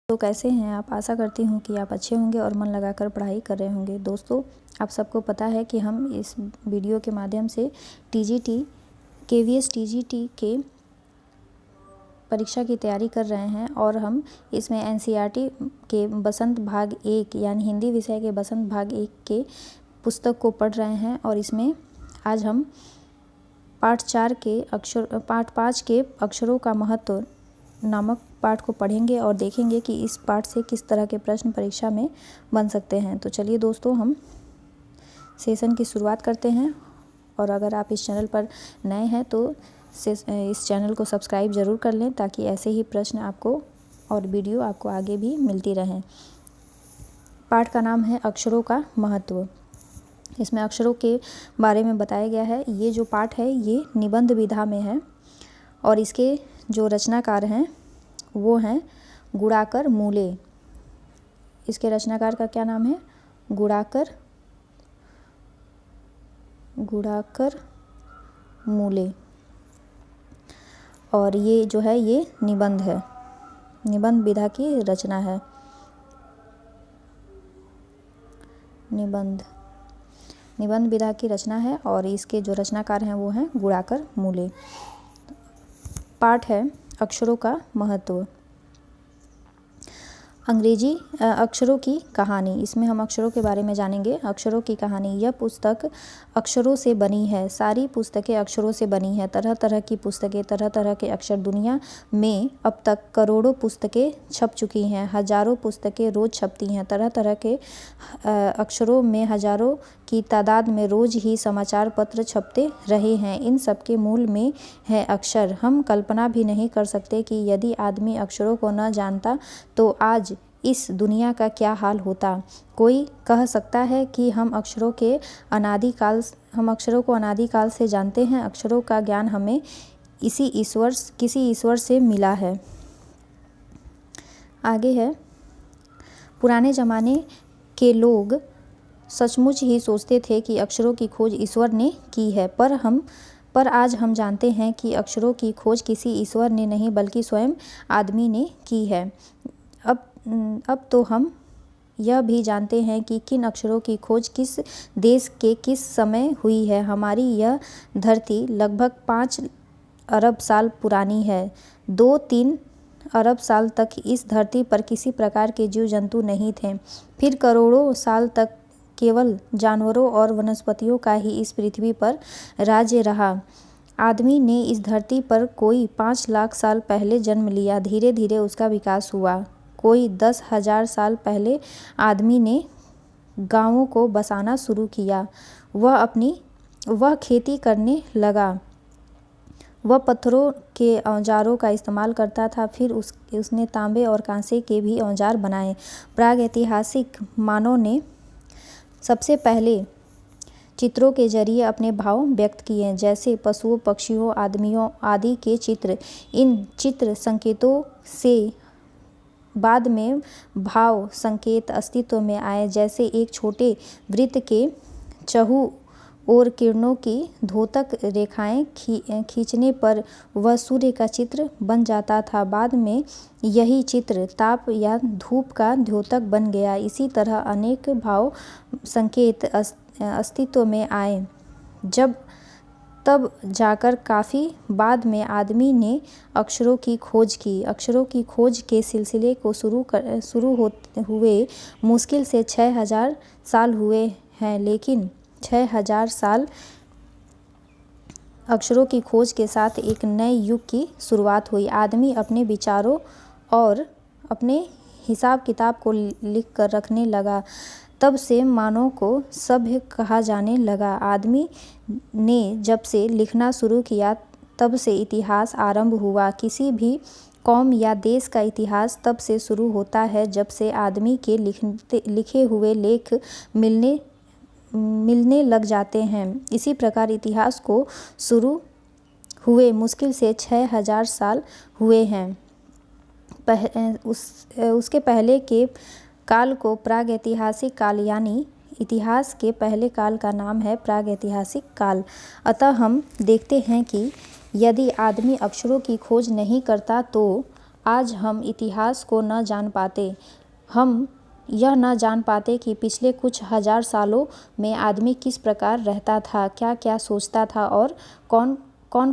तो कैसे हैं आप। आशा करती हूँ कि आप अच्छे होंगे और मन लगाकर पढ़ाई कर रहे होंगे। दोस्तों, आप सबको पता है कि हम इस वीडियो के माध्यम से टीजीटी केवीएस टीजीटी के परीक्षा की तैयारी कर रहे हैं और हम इसमें एनसीईआरटी के बसंत भाग 1 यानी हिंदी विषय के बसंत भाग 1 के पुस्तक को पढ़ रहे हैं। और इसमें आज हम पाठ 5 के अक्षरों का महत्व नामक पाठ को पढ़ेंगे और देखेंगे कि इस पाठ से किस तरह के प्रश्न परीक्षा में बन सकते हैं। तो चलिए दोस्तों, हम सेशन की शुरुआत करते हैं। और अगर आप इस चैनल पर नए हैं तो इस चैनल को सब्सक्राइब ज़रूर कर लें, ताकि ऐसे ही प्रश्न आपको और वीडियो आपको आगे भी मिलती रहें। पाठ का नाम है अक्षरों का महत्व। इसमें अक्षरों के बारे में बताया गया है। ये जो पाठ है ये निबंध विधा में है और इसके जो रचनाकार हैं वो हैं गुणाकर मूले। इसके रचनाकार का क्या नाम है? गुणाकर मूले। और ये जो है ये निबंध है, निबंध विधा की रचना है। निबंध विधा की रचना है और इसके जो रचनाकार हैं वो हैं गुणाकर मूले। पाठ है अक्षरों का महत्व। अंग्रेजी अक्षरों की कहानी। इसमें हम अक्षरों के बारे में जानेंगे। अक्षरों की कहानी। यह पुस्तक अक्षरों से बनी है। सारी पुस्तकें अक्षरों से बनी है। तरह तरह की पुस्तकें, तरह तरह के अक्षर। दुनिया में अब तक करोड़ों पुस्तकें छप चुकी हैं। हजारों पुस्तकें रोज़ छपती हैं। तरह तरह के अक्षरों में हजारों की तादाद में रोज़ ही समाचार पत्र छपते रहे हैं। इन सब के मूल में है अक्षर। हम कल्पना भी नहीं कर सकते कि यदि आदमी अक्षरों को न जानता तो आज इस दुनिया का क्या हाल होता। कोई कह सकता है कि हम अक्षरों को अनादिकाल से जानते हैं। अक्षरों का ज्ञान हमें किसी ईश्वर से मिला है। आगे है, पुराने ज़माने के लोग सचमुच ही सोचते थे कि अक्षरों की खोज ईश्वर ने की है, पर आज हम जानते हैं कि अक्षरों की खोज किसी ईश्वर ने नहीं बल्कि स्वयं आदमी ने की है। अब तो हम यह भी जानते हैं कि किन अक्षरों की खोज किस देश के किस समय हुई है। हमारी यह धरती लगभग 5 अरब साल पुरानी है। 2-3 अरब साल तक इस धरती पर किसी प्रकार के जीव जंतु नहीं थे। फिर करोड़ों साल तक केवल जानवरों और वनस्पतियों का ही इस पृथ्वी पर राज्य रहा। आदमी ने इस धरती पर कोई 5 लाख साल पहले जन्म लिया। धीरे धीरे उसका विकास हुआ। कोई 10,000 साल पहले आदमी ने गांवों को बसाना शुरू किया। वह खेती करने लगा। वह पत्थरों के औजारों का इस्तेमाल करता था। फिर उसने तांबे और कांसे के भी औजार बनाए। प्रागैतिहासिक मानव ने सबसे पहले चित्रों के जरिए अपने भाव व्यक्त किए, जैसे पशुओं, पक्षियों, आदमियों आदि के चित्र। इन चित्र संकेतों से बाद में भाव संकेत अस्तित्व में आए, जैसे एक छोटे वृत्त के चहुं ओर किरणों की द्योतक रेखाएं खींचने पर वह सूर्य का चित्र बन जाता था। बाद में यही चित्र ताप या धूप का द्योतक बन गया। इसी तरह अनेक भाव संकेत अस्तित्व में आए। तब जाकर काफ़ी बाद में आदमी ने अक्षरों की खोज की। अक्षरों की खोज के सिलसिले को शुरू हुए मुश्किल से 6,000 साल हुए हैं, लेकिन 6,000 साल अक्षरों की खोज के साथ एक नए युग की शुरुआत हुई। आदमी अपने विचारों और अपने हिसाब किताब को लिख कर रखने लगा। तब से मानव को सभ्य कहा जाने लगा। आदमी ने जब से लिखना शुरू किया तब से इतिहास आरंभ हुआ। किसी भी कौम या देश का इतिहास तब से शुरू होता है जब से आदमी के लिखे हुए लेख मिलने लग जाते हैं। इसी प्रकार इतिहास को शुरू हुए मुश्किल से 6,000 साल हुए हैं। उसके पहले के काल को प्रागैतिहासिक काल यानी इतिहास के पहले काल का नाम है प्रागैतिहासिक काल। अतः हम देखते हैं कि यदि आदमी अक्षरों की खोज नहीं करता तो आज हम इतिहास को न जान पाते, हम यह न जान पाते कि पिछले कुछ हजार सालों में आदमी किस प्रकार रहता था, क्या क्या सोचता था और कौन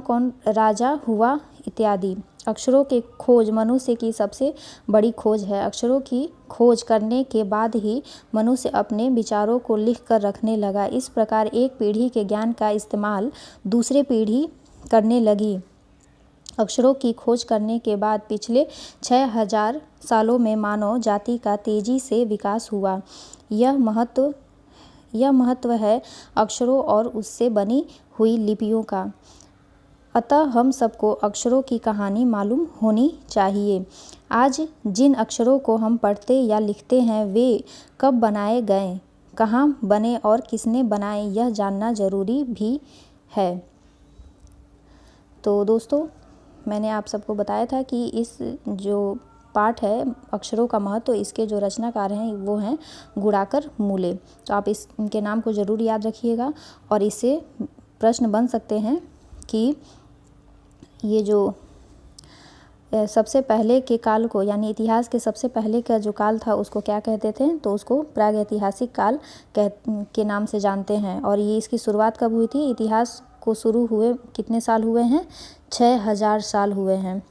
कौन राजा हुआ इत्यादि। अक्षरों की खोज मनुष्य की सबसे बड़ी खोज है। अक्षरों की खोज करने के बाद ही मनुष्य अपने विचारों को लिख कर रखने लगा। इस प्रकार एक पीढ़ी के ज्ञान का इस्तेमाल दूसरे पीढ़ी करने लगी। अक्षरों की खोज करने के बाद पिछले 6000 सालों में मानव जाति का तेजी से विकास हुआ। यह महत्व है अक्षरों और उससे बनी हुई लिपियों का। अतः हम सबको अक्षरों की कहानी मालूम होनी चाहिए। आज जिन अक्षरों को हम पढ़ते या लिखते हैं वे कब बनाए गए, कहाँ बने और किसने बनाए, यह जानना ज़रूरी भी है। तो दोस्तों, मैंने आप सबको बताया था कि इस जो पाठ है अक्षरों का महत्व, इसके जो रचनाकार हैं वो हैं गुणाकर मूले। तो आप इनके नाम को ज़रूर याद रखिएगा और इससे प्रश्न बन सकते हैं कि ये जो सबसे पहले के काल को, यानी इतिहास के सबसे पहले का जो काल था उसको क्या कहते थे, तो उसको प्रागैतिहासिक काल के नाम से जानते हैं। और ये इसकी शुरुआत कब हुई थी? इतिहास को शुरू हुए कितने साल हुए हैं? 6000 साल हुए हैं।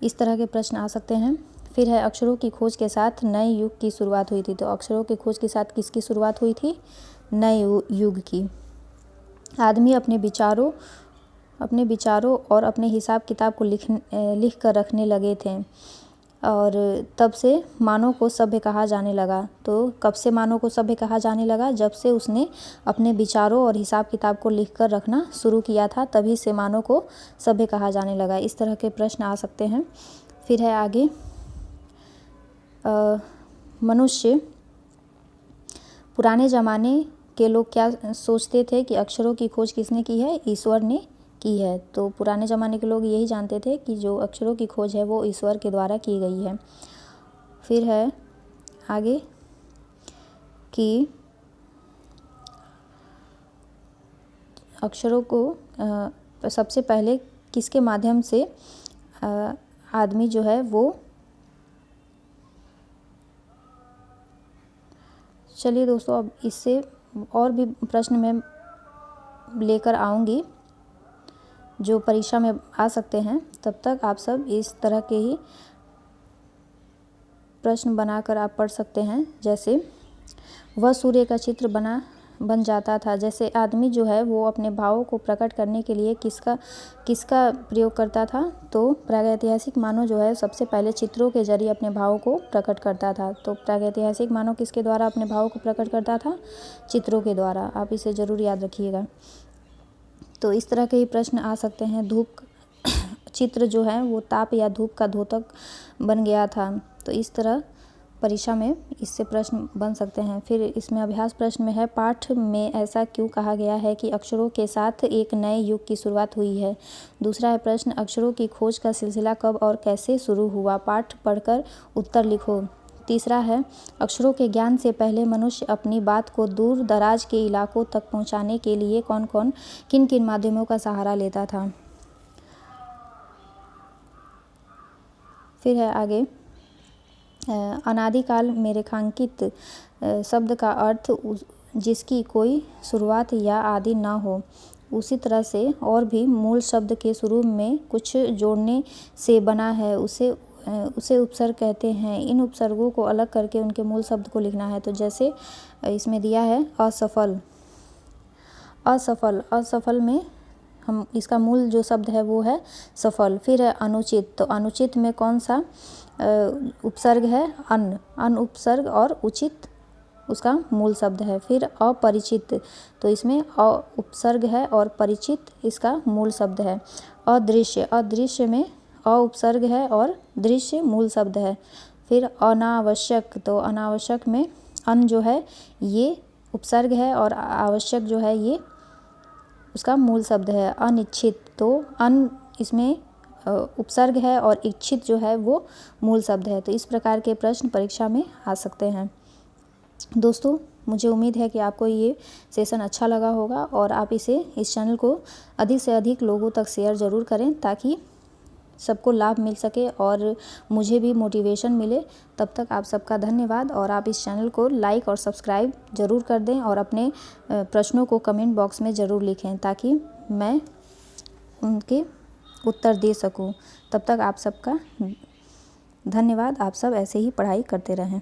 इस तरह के प्रश्न आ सकते हैं। फिर है अक्षरों की खोज के साथ नए युग की शुरुआत हुई थी। तो अक्षरों की खोज के साथ किसकी शुरुआत हुई थी? नए युग की। आदमी अपने विचारों और अपने हिसाब किताब को लिख कर रखने लगे थे और तब से मानव को सभ्य कहा जाने लगा। तो कब से मानव को सभ्य कहा जाने लगा? जब से उसने अपने विचारों और हिसाब किताब को लिख कर रखना शुरू किया था, तभी से मानव को सभ्य कहा जाने लगा। इस तरह के प्रश्न आ सकते हैं। फिर है आगे मनुष्य, पुराने ज़माने के लोग क्या सोचते थे कि अक्षरों की खोज किसने की है? ईश्वर ने की है। तो पुराने ज़माने के लोग यही जानते थे कि जो अक्षरों की खोज है वो ईश्वर के द्वारा की गई है। फिर है आगे कि अक्षरों को सबसे पहले किसके माध्यम से आदमी जो है वो, चलिए दोस्तों, अब इससे और भी प्रश्न मैं लेकर आऊँगी जो परीक्षा में आ सकते हैं। तब तक आप सब इस तरह के ही प्रश्न बनाकर आप पढ़ सकते हैं। जैसे वह सूर्य का चित्र बन जाता था। जैसे आदमी जो है वो अपने भावों को प्रकट करने के लिए किसका प्रयोग करता था? तो प्रागैतिहासिक मानव जो है सबसे पहले चित्रों के जरिए अपने भावों को प्रकट करता था। तो प्रागैतिहासिक मानव किसके द्वारा अपने भावों को प्रकट करता था? चित्रों के द्वारा। आप इसे ज़रूर याद रखिएगा। तो इस तरह के ही प्रश्न आ सकते हैं। धूप चित्र जो है वो ताप या धूप का द्योतक बन गया था। तो इस तरह परीक्षा में इससे प्रश्न बन सकते हैं। फिर इसमें अभ्यास प्रश्न में है, पाठ में ऐसा क्यों कहा गया है कि अक्षरों के साथ एक नए युग की शुरुआत हुई है? दूसरा है प्रश्न, अक्षरों की खोज का सिलसिला कब और कैसे शुरू हुआ? पाठ पढ़कर उत्तर लिखो। तीसरा है, अक्षरों के ज्ञान से पहले मनुष्य अपनी बात को दूर दराज के इलाकों तक पहुंचाने के लिए किन किन माध्यमों का सहारा लेता था? फिर है आगे, अनादिकाल में रेखांकित शब्द का अर्थ जिसकी कोई शुरुआत या आदि न हो। उसी तरह से और भी मूल शब्द के शुरू में कुछ जोड़ने से बना है, उसे उपसर्ग कहते हैं। इन उपसर्गों को अलग करके उनके मूल शब्द को लिखना है। तो जैसे इसमें दिया है असफल में हम इसका मूल जो शब्द है वो है सफल। फिर है अनुचित। तो अनुचित में कौन सा उपसर्ग है? अन उपसर्ग और उचित उसका मूल शब्द है। फिर अपरिचित, तो इसमें अ उपसर्ग है और परिचित इसका मूल शब्द है। अदृश्य में अ उपसर्ग है और दृश्य मूल शब्द है। फिर अनावश्यक, तो अनावश्यक में अन जो है ये उपसर्ग है और आवश्यक जो है ये उसका मूल शब्द है। अनिच्छित, तो अन इसमें उपसर्ग है और इच्छित जो है वो मूल शब्द है। तो इस प्रकार के प्रश्न परीक्षा में आ सकते हैं। दोस्तों, मुझे उम्मीद है कि आपको ये सेशन अच्छा लगा होगा और आप इस चैनल को अधिक से अधिक लोगों तक शेयर ज़रूर करें ताकि सबको लाभ मिल सके और मुझे भी मोटिवेशन मिले। तब तक आप सबका धन्यवाद और आप इस चैनल को लाइक और सब्सक्राइब ज़रूर कर दें और अपने प्रश्नों को कमेंट बॉक्स में ज़रूर लिखें ताकि मैं उनके उत्तर दे सकूं। तब तक आप सबका धन्यवाद। आप सब ऐसे ही पढ़ाई करते रहें।